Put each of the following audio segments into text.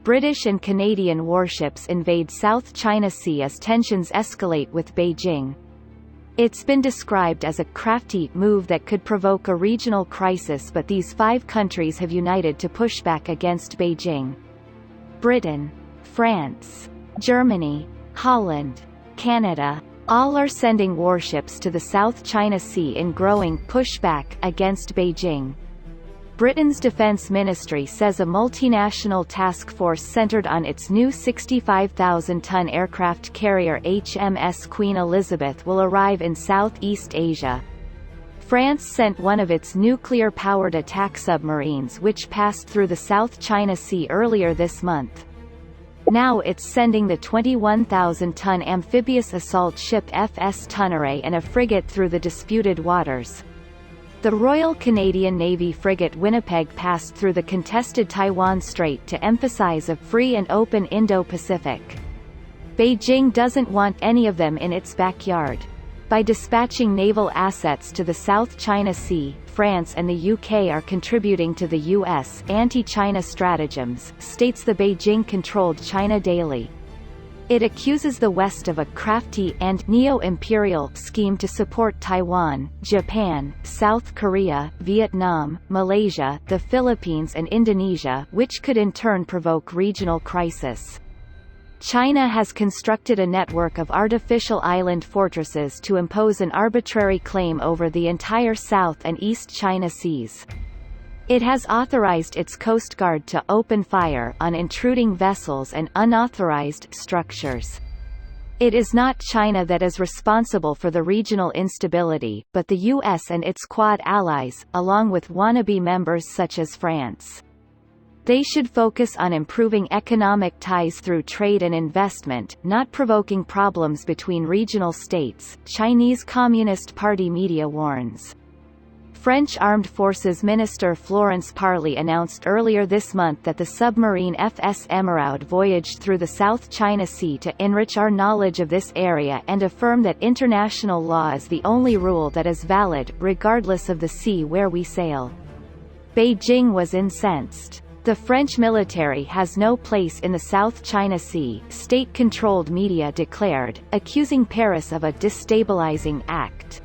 British and Canadian warships invade South China Sea as tensions escalate with Beijing. It's been described as a crafty move that could provoke a regional crisis, but these 5 countries have united to push back against Beijing. Britain, France, Germany, Holland, Canada, all are sending warships to the South China Sea in growing pushback against Beijing. Britain's Defence Ministry says a multinational task force centred on its new 65,000-ton aircraft carrier HMS Queen Elizabeth will arrive in Southeast Asia. France sent one of its nuclear-powered attack submarines which passed through the South China Sea earlier this month. Now it's sending the 21,000-ton amphibious assault ship FS Tonneray and a frigate through the disputed waters. The Royal Canadian Navy frigate Winnipeg passed through the contested Taiwan Strait to emphasize a free and open Indo-Pacific. Beijing doesn't want any of them in its backyard. By dispatching naval assets to the South China Sea, France and the UK are contributing to the US anti-China stratagems, states the Beijing-controlled China Daily. It accuses the West of a crafty and neo-imperial scheme to support Taiwan, Japan, South Korea, Vietnam, Malaysia, the Philippines and Indonesia, which could in turn provoke regional crisis. China has constructed a network of artificial island fortresses to impose an arbitrary claim over the entire South and East China Seas. It has authorized its Coast Guard to open fire on intruding vessels and unauthorized structures. It is not China that is responsible for the regional instability, but the US and its Quad allies, along with wannabe members such as France. They should focus on improving economic ties through trade and investment, not provoking problems between regional states, Chinese Communist Party media warns. French Armed Forces Minister Florence Parly announced earlier this month that the submarine FS Emeraude voyaged through the South China Sea to enrich our knowledge of this area and affirm that international law is the only rule that is valid, regardless of the sea where we sail. Beijing was incensed. The French military has no place in the South China Sea, state-controlled media declared, accusing Paris of a destabilizing act.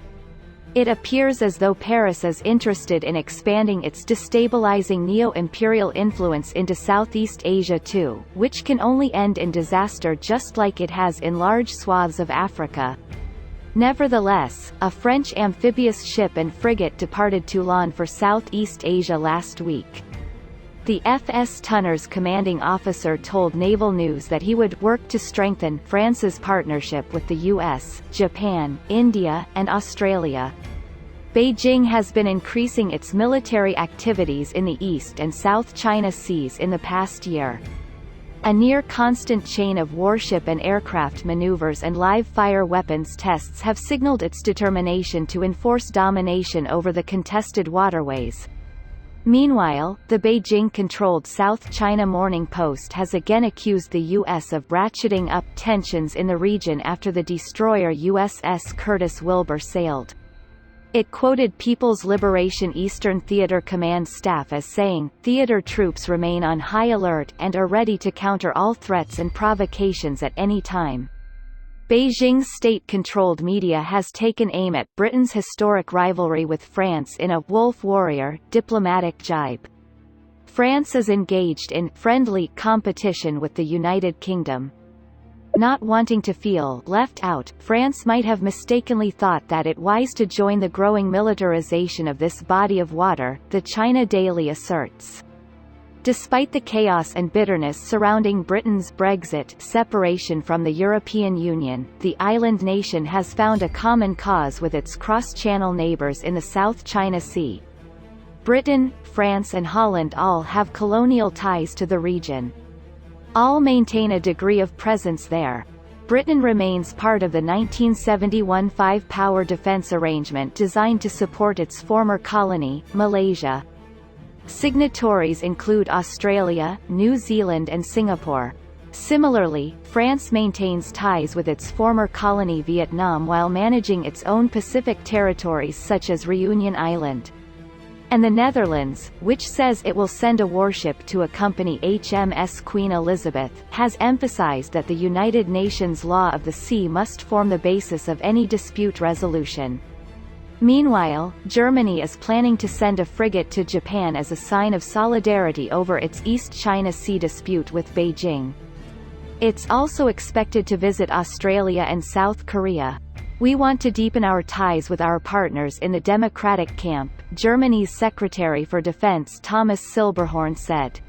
It appears as though Paris is interested in expanding its destabilizing neo-imperial influence into Southeast Asia too, which can only end in disaster just like it has in large swaths of Africa. Nevertheless, a French amphibious ship and frigate departed Toulon for Southeast Asia last week. The FS Tonner's commanding officer told Naval News that he would work to strengthen France's partnership with the US, Japan, India, and Australia. Beijing has been increasing its military activities in the East and South China Seas in the past year. A near-constant chain of warship and aircraft maneuvers and live-fire weapons tests have signaled its determination to enforce domination over the contested waterways. Meanwhile, the Beijing-controlled South China Morning Post has again accused the U.S. of ratcheting up tensions in the region after the destroyer USS Curtis Wilbur sailed. It quoted People's Liberation Eastern Theater Command staff as saying, "Theater troops remain on high alert and are ready to counter all threats and provocations at any time." Beijing's state-controlled media has taken aim at Britain's historic rivalry with France in a «wolf warrior» diplomatic jibe. France is engaged in «friendly» competition with the United Kingdom. Not wanting to feel «left out», France might have mistakenly thought that it wise to join the growing militarization of this body of water, the China Daily asserts. Despite the chaos and bitterness surrounding Britain's Brexit separation from the European Union, the island nation has found a common cause with its cross-channel neighbours in the South China Sea. Britain, France and Holland all have colonial ties to the region. All maintain a degree of presence there. Britain remains part of the 1971 five-power defence arrangement designed to support its former colony, Malaysia. Signatories include Australia, New Zealand and Singapore. Similarly, France maintains ties with its former colony Vietnam while managing its own Pacific territories such as Reunion Island. And the Netherlands, which says it will send a warship to accompany HMS Queen Elizabeth, has emphasized that the United Nations law of the sea must form the basis of any dispute resolution. Meanwhile, Germany is planning to send a frigate to Japan as a sign of solidarity over its East China Sea dispute with Beijing. It's also expected to visit Australia and South Korea. "We want to deepen our ties with our partners in the democratic camp," Germany's Secretary for Defense Thomas Silberhorn said.